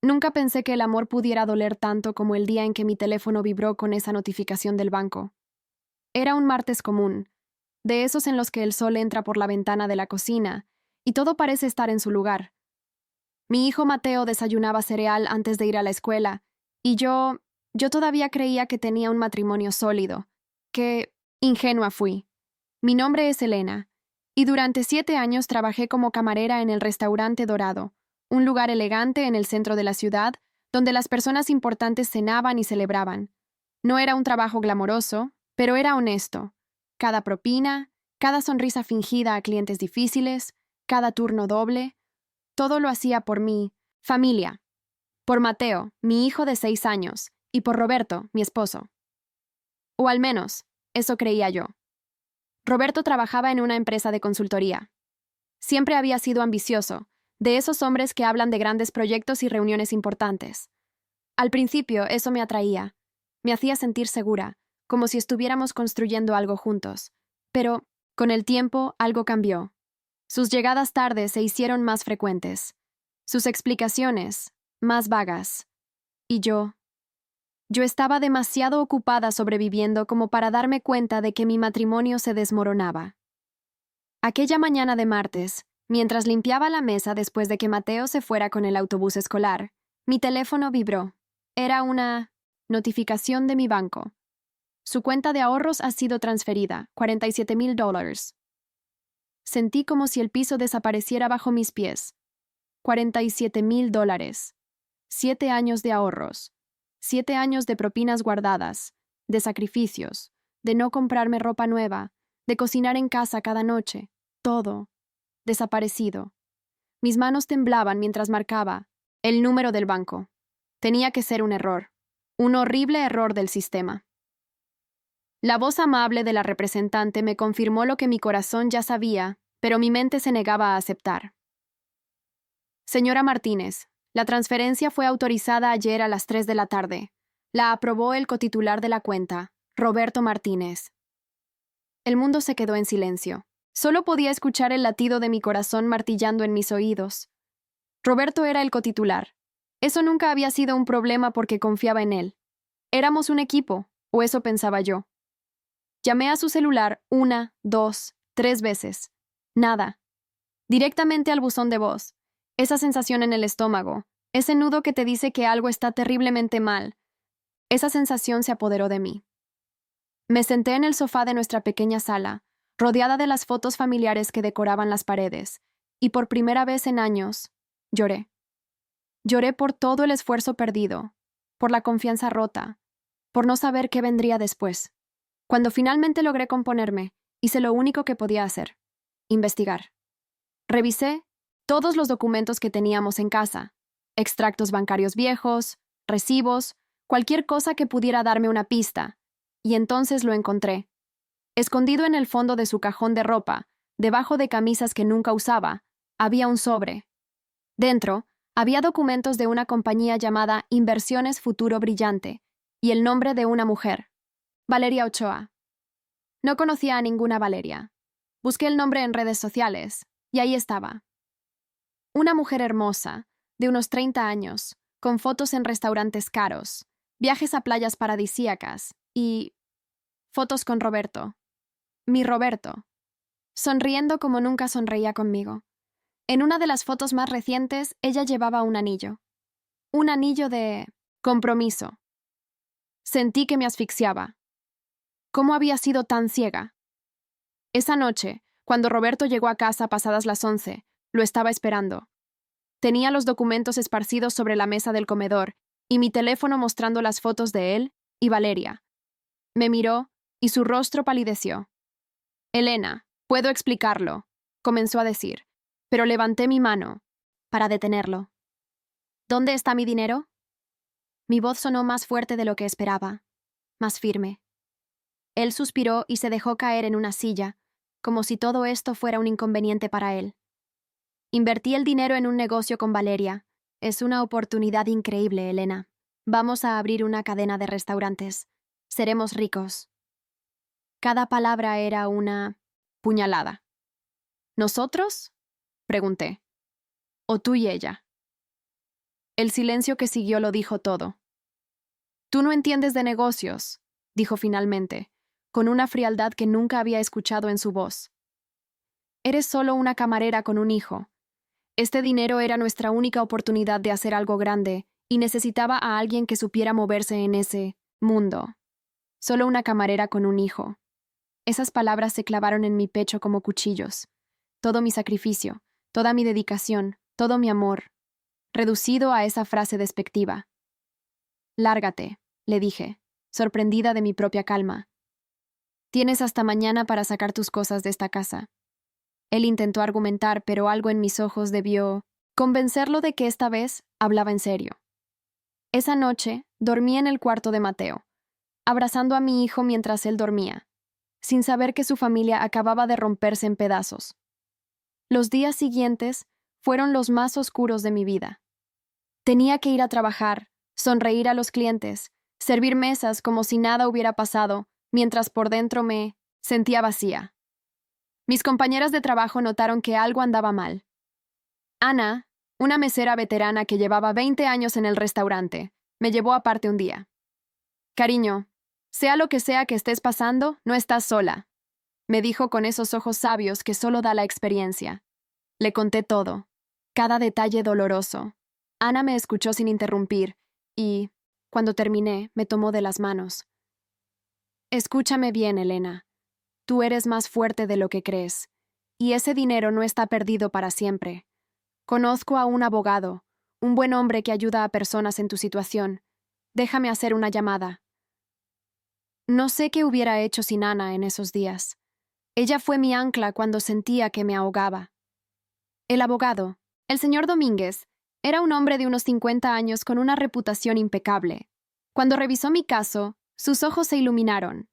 Nunca pensé que el amor pudiera doler tanto como el día en que mi teléfono vibró con esa notificación del banco. Era un martes común, de esos en los que el sol entra por la ventana de la cocina y todo parece estar en su lugar. Mi hijo Mateo desayunaba cereal antes de ir a la escuela y yo todavía creía que tenía un matrimonio sólido. Qué ingenua fui. Mi nombre es Elena y durante 7 años trabajé como camarera en el restaurante Dorado, un lugar elegante en el centro de la ciudad donde las personas importantes cenaban y celebraban. No era un trabajo glamoroso, pero era honesto. Cada propina, cada sonrisa fingida a clientes difíciles, cada turno doble, todo lo hacía por mi familia, por Mateo, mi hijo de 6 años, y por Roberto, mi esposo. O al menos, eso creía yo. Roberto trabajaba en una empresa de consultoría. Siempre había sido ambicioso, de esos hombres que hablan de grandes proyectos y reuniones importantes. Al principio eso me atraía, me hacía sentir segura, como si estuviéramos construyendo algo juntos. Pero, con el tiempo, algo cambió. Sus llegadas tarde se hicieron más frecuentes, sus explicaciones más vagas. Y yo estaba demasiado ocupada sobreviviendo como para darme cuenta de que mi matrimonio se desmoronaba. Aquella mañana de martes, mientras limpiaba la mesa después de que Mateo se fuera con el autobús escolar, mi teléfono vibró. Era una notificación de mi banco. Su cuenta de ahorros ha sido transferida, $47,000. Sentí como si el piso desapareciera bajo mis pies. $47,000. 7 años de ahorros. 7 años de propinas guardadas, de sacrificios, de no comprarme ropa nueva, de cocinar en casa cada noche. Todo. Desaparecido. Mis manos temblaban mientras marcaba el número del banco. Tenía que ser un error. Un horrible error del sistema. La voz amable de la representante me confirmó lo que mi corazón ya sabía, pero mi mente se negaba a aceptar. Señora Martínez, la transferencia fue autorizada ayer a las 3 de la tarde. La aprobó el cotitular de la cuenta, Roberto Martínez. El mundo se quedó en silencio. Solo podía escuchar el latido de mi corazón martillando en mis oídos. Roberto era el cotitular. Eso nunca había sido un problema porque confiaba en él. Éramos un equipo, o eso pensaba yo. Llamé a su celular 1, 2, 3 veces. Nada. Directamente al buzón de voz. Esa sensación en el estómago, ese nudo que te dice que algo está terriblemente mal. Esa sensación se apoderó de mí. Me senté en el sofá de nuestra pequeña sala, rodeada de las fotos familiares que decoraban las paredes, y por primera vez en años, lloré. Lloré por todo el esfuerzo perdido, por la confianza rota, por no saber qué vendría después. Cuando finalmente logré componerme, hice lo único que podía hacer: investigar. Revisé todos los documentos que teníamos en casa, extractos bancarios viejos, recibos, cualquier cosa que pudiera darme una pista, y entonces lo encontré. Escondido en el fondo de su cajón de ropa, debajo de camisas que nunca usaba, había un sobre. Dentro, había documentos de una compañía llamada Inversiones Futuro Brillante y el nombre de una mujer, Valeria Ochoa. No conocía a ninguna Valeria. Busqué el nombre en redes sociales, y ahí estaba. Una mujer hermosa, de unos 30 años, con fotos en restaurantes caros, viajes a playas paradisíacas y fotos con Roberto. Mi Roberto. Sonriendo como nunca sonreía conmigo. En una de las fotos más recientes, ella llevaba un anillo. Un anillo de compromiso. Sentí que me asfixiaba. ¿Cómo había sido tan ciega? Esa noche, cuando Roberto llegó a casa pasadas las 11, lo estaba esperando. Tenía los documentos esparcidos sobre la mesa del comedor y mi teléfono mostrando las fotos de él y Valeria. Me miró y su rostro palideció. Elena, puedo explicarlo, comenzó a decir, pero levanté mi mano para detenerlo. ¿Dónde está mi dinero? Mi voz sonó más fuerte de lo que esperaba, más firme. Él suspiró y se dejó caer en una silla, como si todo esto fuera un inconveniente para él. Invertí el dinero en un negocio con Valeria. Es una oportunidad increíble, Elena. Vamos a abrir una cadena de restaurantes. Seremos ricos. Cada palabra era una puñalada. ¿Nosotros? Pregunté. ¿O tú y ella? El silencio que siguió lo dijo todo. Tú no entiendes de negocios, dijo finalmente, con una frialdad que nunca había escuchado en su voz. Eres solo una camarera con un hijo. Este dinero era nuestra única oportunidad de hacer algo grande, y necesitaba a alguien que supiera moverse en ese mundo. Solo una camarera con un hijo. Esas palabras se clavaron en mi pecho como cuchillos. Todo mi sacrificio, toda mi dedicación, todo mi amor, reducido a esa frase despectiva. Lárgate, le dije, sorprendida de mi propia calma. Tienes hasta mañana para sacar tus cosas de esta casa. Él intentó argumentar, pero algo en mis ojos debió convencerlo de que esta vez hablaba en serio. Esa noche dormí en el cuarto de Mateo, abrazando a mi hijo mientras él dormía, sin saber que su familia acababa de romperse en pedazos. Los días siguientes fueron los más oscuros de mi vida. Tenía que ir a trabajar, sonreír a los clientes, servir mesas como si nada hubiera pasado, mientras por dentro me sentía vacía. Mis compañeras de trabajo notaron que algo andaba mal. Ana, una mesera veterana que llevaba 20 años en el restaurante, me llevó aparte un día. Cariño, sea lo que sea que estés pasando, no estás sola, me dijo con esos ojos sabios que solo da la experiencia. Le conté todo, cada detalle doloroso. Ana me escuchó sin interrumpir y, cuando terminé, me tomó de las manos. Escúchame bien, Elena. Tú eres más fuerte de lo que crees, y ese dinero no está perdido para siempre. Conozco a un abogado, un buen hombre que ayuda a personas en tu situación. Déjame hacer una llamada. No sé qué hubiera hecho sin Ana en esos días. Ella fue mi ancla cuando sentía que me ahogaba. El abogado, el señor Domínguez, era un hombre de unos 50 años con una reputación impecable. Cuando revisó mi caso, sus ojos se iluminaron.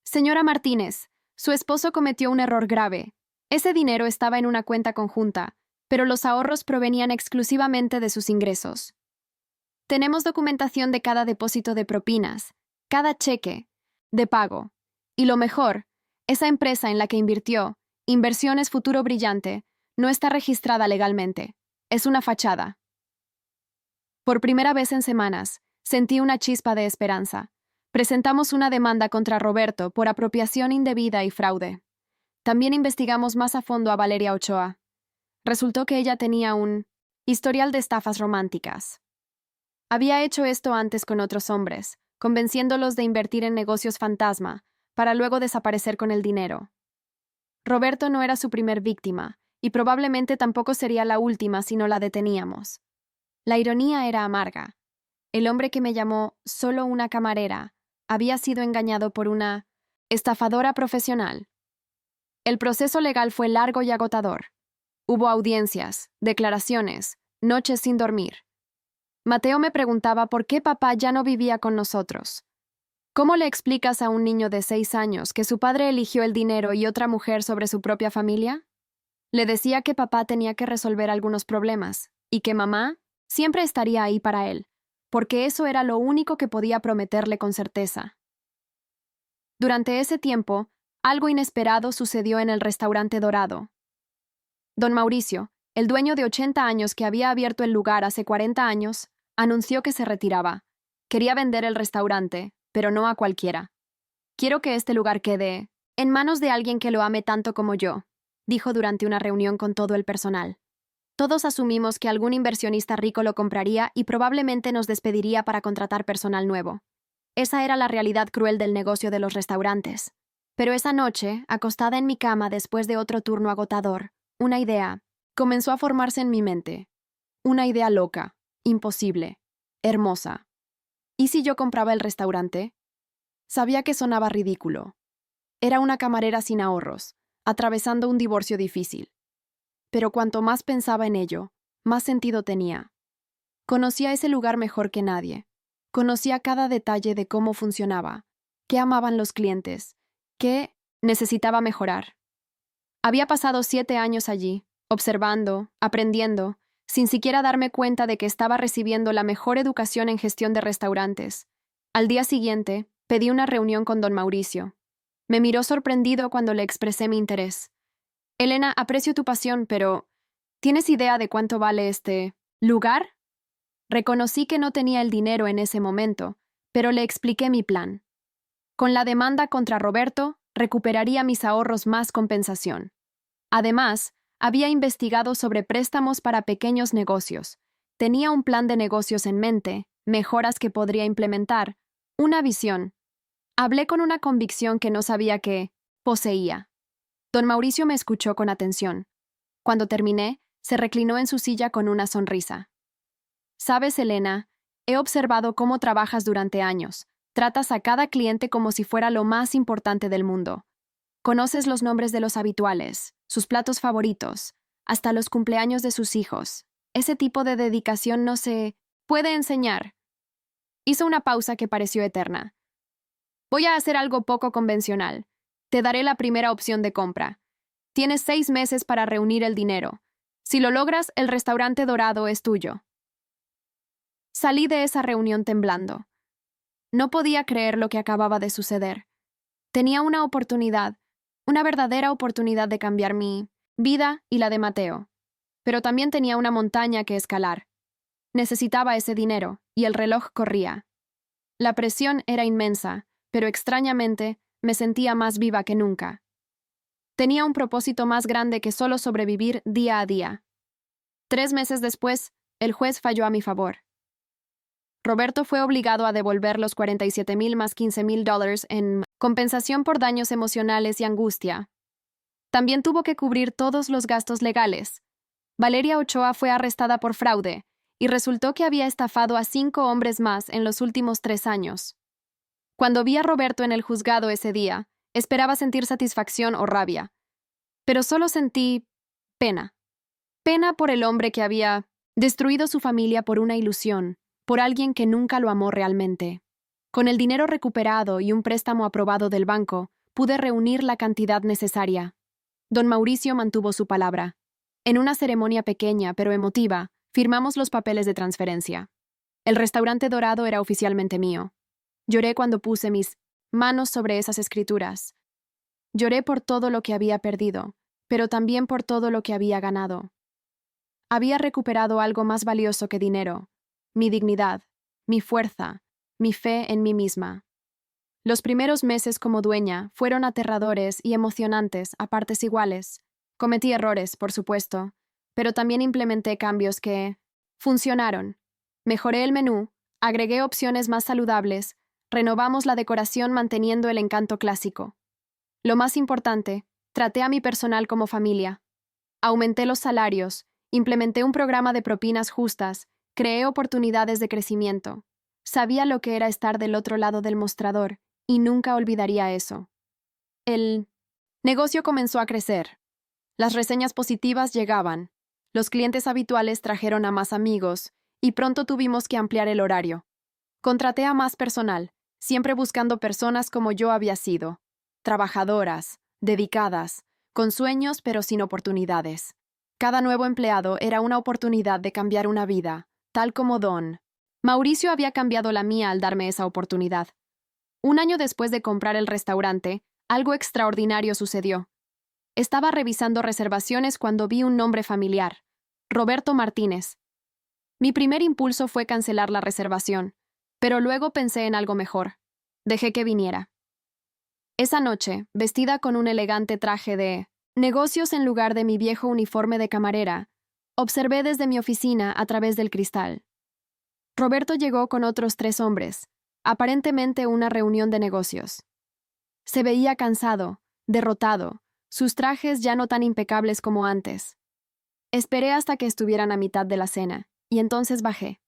Señora Martínez, su esposo cometió un error grave. Ese dinero estaba en una cuenta conjunta, pero los ahorros provenían exclusivamente de sus ingresos. Tenemos documentación de cada depósito de propinas, cada cheque, de pago. Y lo mejor, esa empresa en la que invirtió, Inversiones Futuro Brillante, no está registrada legalmente. Es una fachada. Por primera vez en semanas, sentí una chispa de esperanza. Presentamos una demanda contra Roberto por apropiación indebida y fraude. También investigamos más a fondo a Valeria Ochoa. Resultó que ella tenía un historial de estafas románticas. Había hecho esto antes con otros hombres, convenciéndolos de invertir en negocios fantasma, para luego desaparecer con el dinero. Roberto no era su primer víctima, y probablemente tampoco sería la última si no la deteníamos. La ironía era amarga. El hombre que me llamó solo una camarera había sido engañado por una estafadora profesional. El proceso legal fue largo y agotador. Hubo audiencias, declaraciones, noches sin dormir. Mateo me preguntaba por qué papá ya no vivía con nosotros. ¿Cómo le explicas a un niño de 6 años que su padre eligió el dinero y otra mujer sobre su propia familia? Le decía que papá tenía que resolver algunos problemas y que mamá siempre estaría ahí para él, porque eso era lo único que podía prometerle con certeza. Durante ese tiempo, algo inesperado sucedió en el restaurante Dorado. Don Mauricio, el dueño de 80 años que había abierto el lugar hace 40 años, anunció que se retiraba. Quería vender el restaurante, pero no a cualquiera. Quiero que este lugar quede en manos de alguien que lo ame tanto como yo, dijo durante una reunión con todo el personal. Todos asumimos que algún inversionista rico lo compraría y probablemente nos despediría para contratar personal nuevo. Esa era la realidad cruel del negocio de los restaurantes. Pero esa noche, acostada en mi cama después de otro turno agotador, una idea comenzó a formarse en mi mente. Una idea loca, imposible, hermosa. ¿Y si yo compraba el restaurante? Sabía que sonaba ridículo. Era una camarera sin ahorros, atravesando un divorcio difícil. Pero cuanto más pensaba en ello, más sentido tenía. Conocía ese lugar mejor que nadie. Conocía cada detalle de cómo funcionaba, qué amaban los clientes, qué necesitaba mejorar. Había pasado 7 años allí, observando, aprendiendo, sin siquiera darme cuenta de que estaba recibiendo la mejor educación en gestión de restaurantes. Al día siguiente, pedí una reunión con don Mauricio. Me miró sorprendido cuando le expresé mi interés. Elena, aprecio tu pasión, pero ¿tienes idea de cuánto vale este lugar? Reconocí que no tenía el dinero en ese momento, pero le expliqué mi plan. Con la demanda contra Roberto, recuperaría mis ahorros más compensación. Además, había investigado sobre préstamos para pequeños negocios. Tenía un plan de negocios en mente, mejoras que podría implementar, una visión. Hablé con una convicción que no sabía que poseía. Don Mauricio me escuchó con atención. Cuando terminé, se reclinó en su silla con una sonrisa. Sabes, Elena, he observado cómo trabajas durante años. Tratas a cada cliente como si fuera lo más importante del mundo. Conoces los nombres de los habituales, sus platos favoritos, hasta los cumpleaños de sus hijos. Ese tipo de dedicación no se puede enseñar. Hizo una pausa que pareció eterna. Voy a hacer algo poco convencional. Te daré la primera opción de compra. Tienes 6 meses para reunir el dinero. Si lo logras, el restaurante dorado es tuyo. Salí de esa reunión temblando. No podía creer lo que acababa de suceder. Tenía una oportunidad, una verdadera oportunidad de cambiar mi vida y la de Mateo. Pero también tenía una montaña que escalar. Necesitaba ese dinero, y el reloj corría. La presión era inmensa, pero extrañamente me sentía más viva que nunca. Tenía un propósito más grande que solo sobrevivir día a día. 3 meses después, el juez falló a mi favor. Roberto fue obligado a devolver los $47,000 más $15,000 en compensación por daños emocionales y angustia. También tuvo que cubrir todos los gastos legales. Valeria Ochoa fue arrestada por fraude y resultó que había estafado a 5 hombres más en los últimos 3 años. Cuando vi a Roberto en el juzgado ese día, esperaba sentir satisfacción o rabia, pero solo sentí pena. Pena por el hombre que había destruido su familia por una ilusión, por alguien que nunca lo amó realmente. Con el dinero recuperado y un préstamo aprobado del banco, pude reunir la cantidad necesaria. Don Mauricio mantuvo su palabra. En una ceremonia pequeña pero emotiva, firmamos los papeles de transferencia. El restaurante dorado era oficialmente mío. Lloré cuando puse mis manos sobre esas escrituras. Lloré por todo lo que había perdido, pero también por todo lo que había ganado. Había recuperado algo más valioso que dinero: mi dignidad, mi fuerza, mi fe en mí misma. Los primeros meses como dueña fueron aterradores y emocionantes a partes iguales. Cometí errores, por supuesto, pero también implementé cambios que funcionaron. Mejoré el menú, agregué opciones más saludables, renovamos la decoración manteniendo el encanto clásico. Lo más importante, traté a mi personal como familia. Aumenté los salarios, implementé un programa de propinas justas, creé oportunidades de crecimiento. Sabía lo que era estar del otro lado del mostrador, y nunca olvidaría eso. El negocio comenzó a crecer. Las reseñas positivas llegaban, los clientes habituales trajeron a más amigos, y pronto tuvimos que ampliar el horario. Contraté a más personal, siempre buscando personas como yo había sido, trabajadoras, dedicadas, con sueños pero sin oportunidades. Cada nuevo empleado era una oportunidad de cambiar una vida, tal como Don Mauricio había cambiado la mía al darme esa oportunidad. 1 año después de comprar el restaurante, algo extraordinario sucedió. Estaba revisando reservaciones cuando vi un nombre familiar: Roberto Martínez. Mi primer impulso fue cancelar la reservación, pero luego pensé en algo mejor. Dejé que viniera. Esa noche, vestida con un elegante traje de negocios en lugar de mi viejo uniforme de camarera, observé desde mi oficina a través del cristal. Roberto llegó con otros 3 hombres, aparentemente una reunión de negocios. Se veía cansado, derrotado, sus trajes ya no tan impecables como antes. Esperé hasta que estuvieran a mitad de la cena, y entonces bajé.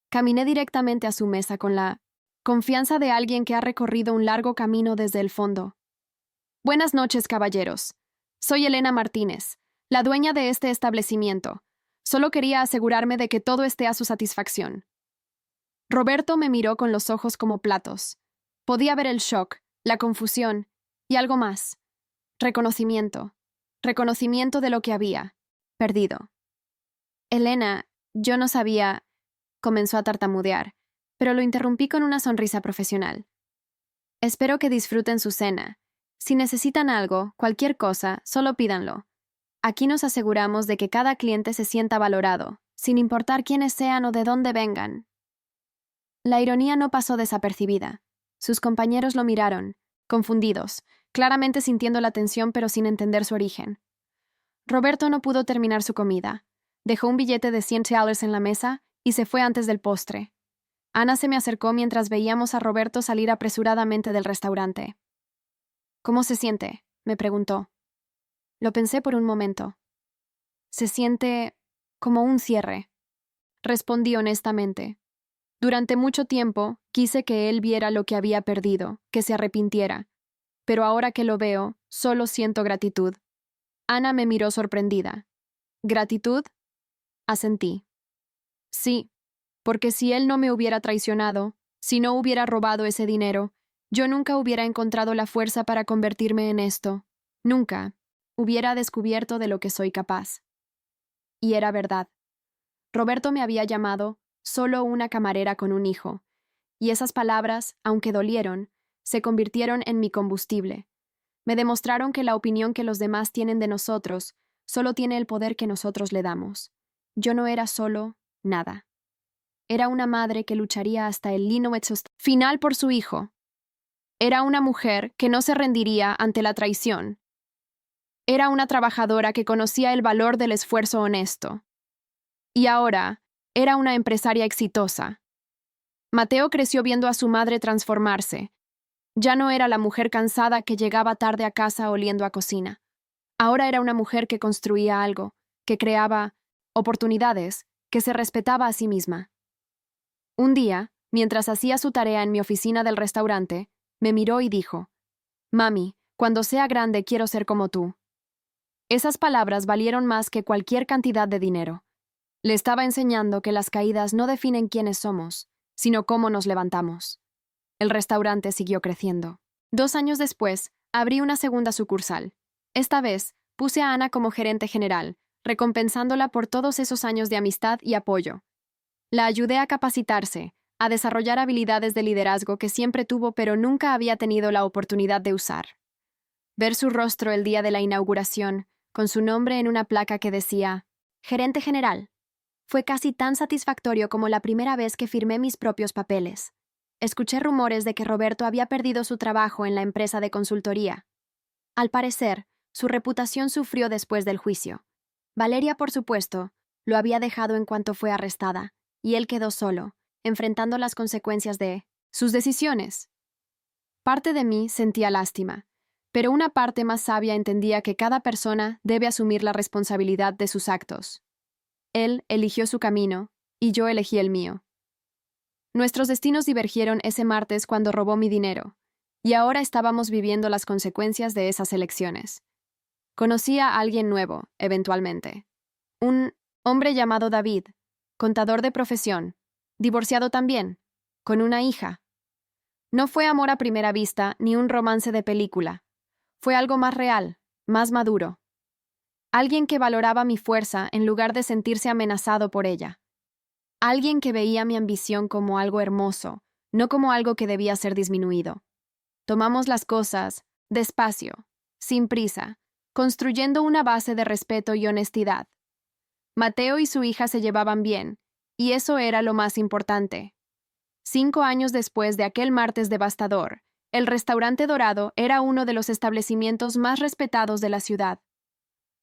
Caminé directamente a su mesa con la confianza de alguien que ha recorrido un largo camino desde el fondo. Buenas noches, caballeros. Soy Elena Martínez, la dueña de este establecimiento. Solo quería asegurarme de que todo esté a su satisfacción. Roberto me miró con los ojos como platos. Podía ver el shock, la confusión y algo más. Reconocimiento. Reconocimiento de lo que había perdido. Elena, yo no sabía, comenzó a tartamudear, pero lo interrumpí con una sonrisa profesional. Espero que disfruten su cena. Si necesitan algo, cualquier cosa, solo pídanlo. Aquí nos aseguramos de que cada cliente se sienta valorado. sin importar quiénes sean o de dónde vengan. La ironía no pasó desapercibida. Sus compañeros lo miraron, confundidos, claramente sintiendo la tensión pero sin entender su origen. Roberto no pudo terminar su comida. Dejó un billete de $100 en la mesa y se fue antes del postre. Ana se me acercó mientras veíamos a Roberto salir apresuradamente del restaurante. «¿Cómo se siente?», me preguntó. Lo pensé por un momento. «Se siente como un cierre», respondí honestamente. Durante mucho tiempo quise que él viera lo que había perdido, que se arrepintiera. Pero ahora que lo veo, solo siento gratitud. Ana me miró sorprendida. ¿Gratitud? Asentí. Sí, porque si él no me hubiera traicionado, si no hubiera robado ese dinero, yo nunca hubiera encontrado la fuerza para convertirme en esto. Nunca hubiera descubierto de lo que soy capaz. Y era verdad. Roberto me había llamado solo una camarera con un hijo, y esas palabras, aunque dolieron, se convirtieron en mi combustible. Me demostraron que la opinión que los demás tienen de nosotros solo tiene el poder que nosotros le damos. Yo no era solo nada. Era una madre que lucharía hasta el final por su hijo. Era una mujer que no se rendiría ante la traición. Era una trabajadora que conocía el valor del esfuerzo honesto. Y ahora, era una empresaria exitosa. Mateo creció viendo a su madre transformarse. Ya no era la mujer cansada que llegaba tarde a casa oliendo a cocina. Ahora era una mujer que construía algo, que creaba oportunidades, que se respetaba a sí misma. Un día, mientras hacía su tarea en mi oficina del restaurante, me miró y dijo: «Mami, cuando sea grande quiero ser como tú». Esas palabras valieron más que cualquier cantidad de dinero. Le estaba enseñando que las caídas no definen quiénes somos, sino cómo nos levantamos. El restaurante siguió creciendo. 2 años después, abrí una segunda sucursal. Esta vez, puse a Ana como gerente general, recompensándola por todos esos años de amistad y apoyo. La ayudé a capacitarse, a desarrollar habilidades de liderazgo que siempre tuvo pero nunca había tenido la oportunidad de usar. Ver su rostro el día de la inauguración, con su nombre en una placa que decía «Gerente General», fue casi tan satisfactorio como la primera vez que firmé mis propios papeles. Escuché rumores de que Roberto había perdido su trabajo en la empresa de consultoría. Al parecer, su reputación sufrió después del juicio. Valeria, por supuesto, lo había dejado en cuanto fue arrestada, y él quedó solo, enfrentando las consecuencias de sus decisiones. Parte de mí sentía lástima, pero una parte más sabia entendía que cada persona debe asumir la responsabilidad de sus actos. Él eligió su camino, y yo elegí el mío. Nuestros destinos divergieron ese martes cuando robó mi dinero, y ahora estábamos viviendo las consecuencias de esas elecciones. Conocí a alguien nuevo, eventualmente. Un hombre llamado David, contador de profesión, divorciado también, con una hija. No fue amor a primera vista ni un romance de película. Fue algo más real, más maduro. Alguien que valoraba mi fuerza en lugar de sentirse amenazado por ella. Alguien que veía mi ambición como algo hermoso, no como algo que debía ser disminuido. Tomamos las cosas, despacio, sin prisa, construyendo una base de respeto y honestidad. Mateo y su hija se llevaban bien, y eso era lo más importante. 5 años después de aquel martes devastador, el Restaurante Dorado era uno de los establecimientos más respetados de la ciudad.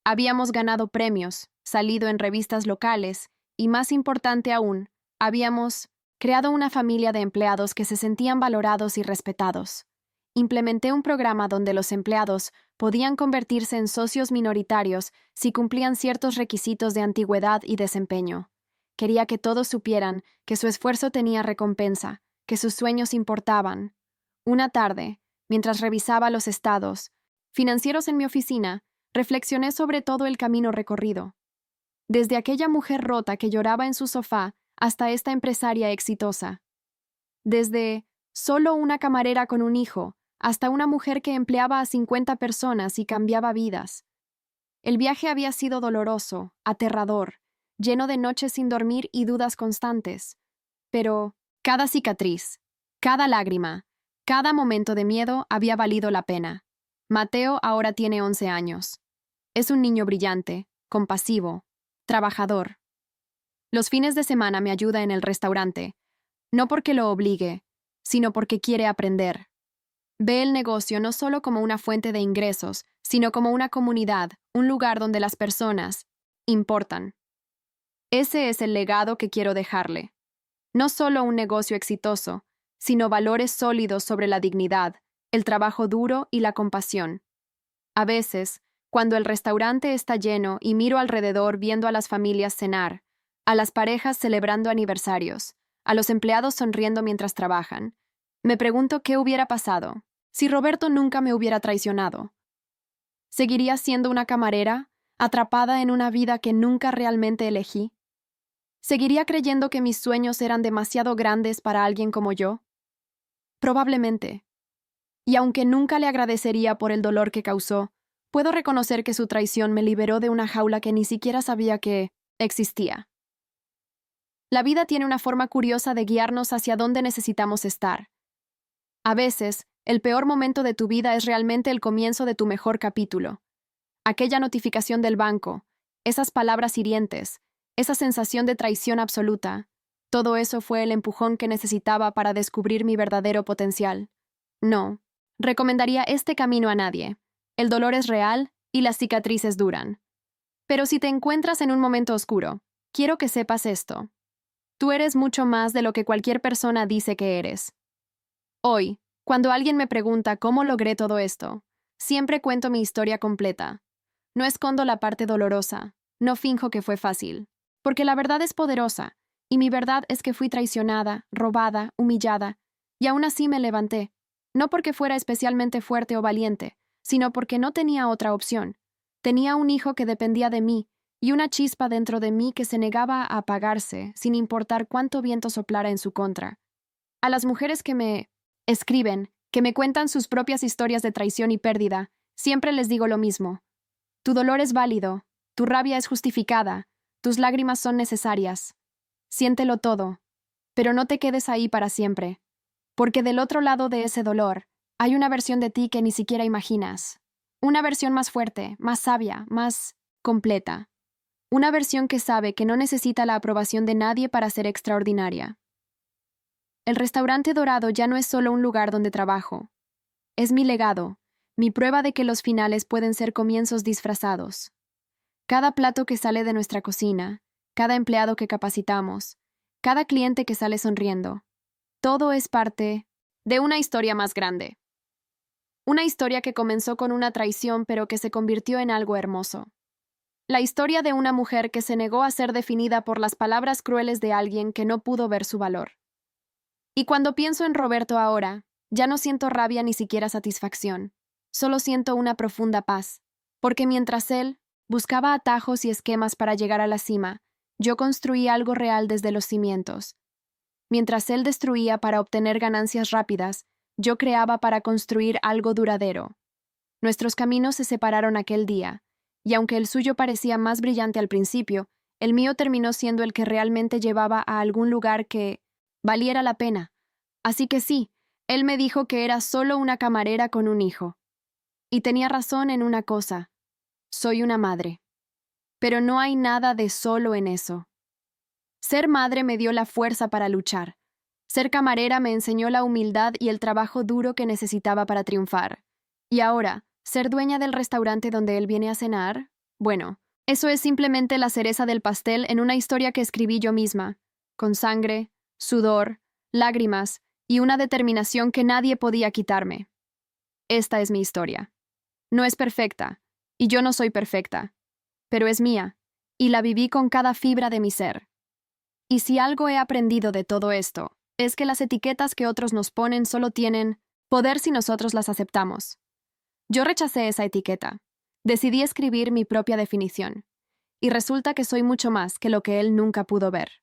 Habíamos ganado premios, salido en revistas locales, y más importante aún, habíamos creado una familia de empleados que se sentían valorados y respetados. Implementé un programa donde los empleados podían convertirse en socios minoritarios si cumplían ciertos requisitos de antigüedad y desempeño. Quería que todos supieran que su esfuerzo tenía recompensa, que sus sueños importaban. Una tarde, mientras revisaba los estados financieros en mi oficina, reflexioné sobre todo el camino recorrido. Desde aquella mujer rota que lloraba en su sofá hasta esta empresaria exitosa. Desde solo una camarera con un hijo hasta una mujer que empleaba a 50 personas y cambiaba vidas. El viaje había sido doloroso, aterrador, lleno de noches sin dormir y dudas constantes. Pero cada cicatriz, cada lágrima, cada momento de miedo había valido la pena. Mateo ahora tiene 11 años. Es un niño brillante, compasivo, trabajador. Los fines de semana me ayuda en el restaurante, no porque lo obligue, sino porque quiere aprender. Ve el negocio no solo como una fuente de ingresos, sino como una comunidad, un lugar donde las personas importan. Ese es el legado que quiero dejarle. No solo un negocio exitoso, sino valores sólidos sobre la dignidad, el trabajo duro y la compasión. A veces, cuando el restaurante está lleno y miro alrededor viendo a las familias cenar, a las parejas celebrando aniversarios, a los empleados sonriendo mientras trabajan, me pregunto qué hubiera pasado si Roberto nunca me hubiera traicionado. ¿Seguiría siendo una camarera, atrapada en una vida que nunca realmente elegí? ¿Seguiría creyendo que mis sueños eran demasiado grandes para alguien como yo? Probablemente. Y aunque nunca le agradecería por el dolor que causó, puedo reconocer que su traición me liberó de una jaula que ni siquiera sabía que existía. La vida tiene una forma curiosa de guiarnos hacia dónde necesitamos estar. A veces, el peor momento de tu vida es realmente el comienzo de tu mejor capítulo. Aquella notificación del banco, esas palabras hirientes, esa sensación de traición absoluta, todo eso fue el empujón que necesitaba para descubrir mi verdadero potencial. No, recomendaría este camino a nadie. El dolor es real y las cicatrices duran. Pero si te encuentras en un momento oscuro, quiero que sepas esto. Tú eres mucho más de lo que cualquier persona dice que eres. Hoy, cuando alguien me pregunta cómo logré todo esto, siempre cuento mi historia completa. No escondo la parte dolorosa, no finjo que fue fácil, porque la verdad es poderosa, y mi verdad es que fui traicionada, robada, humillada, y aún así me levanté, no porque fuera especialmente fuerte o valiente, sino porque no tenía otra opción. Tenía un hijo que dependía de mí, y una chispa dentro de mí que se negaba a apagarse, sin importar cuánto viento soplara en su contra. A las mujeres que me escriben, que me cuentan sus propias historias de traición y pérdida, siempre les digo lo mismo. Tu dolor es válido, tu rabia es justificada, tus lágrimas son necesarias. Siéntelo todo, pero no te quedes ahí para siempre, porque del otro lado de ese dolor hay una versión de ti que ni siquiera imaginas. Una versión más fuerte, más sabia, más completa. Una versión que sabe que no necesita la aprobación de nadie para ser extraordinaria. El restaurante dorado ya no es solo un lugar donde trabajo. Es mi legado, mi prueba de que los finales pueden ser comienzos disfrazados. Cada plato que sale de nuestra cocina, cada empleado que capacitamos, cada cliente que sale sonriendo, todo es parte de una historia más grande. Una historia que comenzó con una traición pero que se convirtió en algo hermoso. La historia de una mujer que se negó a ser definida por las palabras crueles de alguien que no pudo ver su valor. Y cuando pienso en Roberto ahora, ya no siento rabia ni siquiera satisfacción. Solo siento una profunda paz, porque mientras él buscaba atajos y esquemas para llegar a la cima, yo construí algo real desde los cimientos. Mientras él destruía para obtener ganancias rápidas, yo creaba para construir algo duradero. Nuestros caminos se separaron aquel día, y aunque el suyo parecía más brillante al principio, el mío terminó siendo el que realmente llevaba a algún lugar que valiera la pena. Así que sí, él me dijo que era solo una camarera con un hijo. Y tenía razón en una cosa. Soy una madre. Pero no hay nada de solo en eso. Ser madre me dio la fuerza para luchar. Ser camarera me enseñó la humildad y el trabajo duro que necesitaba para triunfar. Y ahora, ser dueña del restaurante donde él viene a cenar, bueno, eso es simplemente la cereza del pastel en una historia que escribí yo misma, con sangre, sudor, lágrimas y una determinación que nadie podía quitarme. Esta es mi historia. No es perfecta, y yo no soy perfecta, pero es mía, y la viví con cada fibra de mi ser. Y si algo he aprendido de todo esto, es que las etiquetas que otros nos ponen solo tienen poder si nosotros las aceptamos. Yo rechacé esa etiqueta. Decidí escribir mi propia definición. Y resulta que soy mucho más que lo que él nunca pudo ver.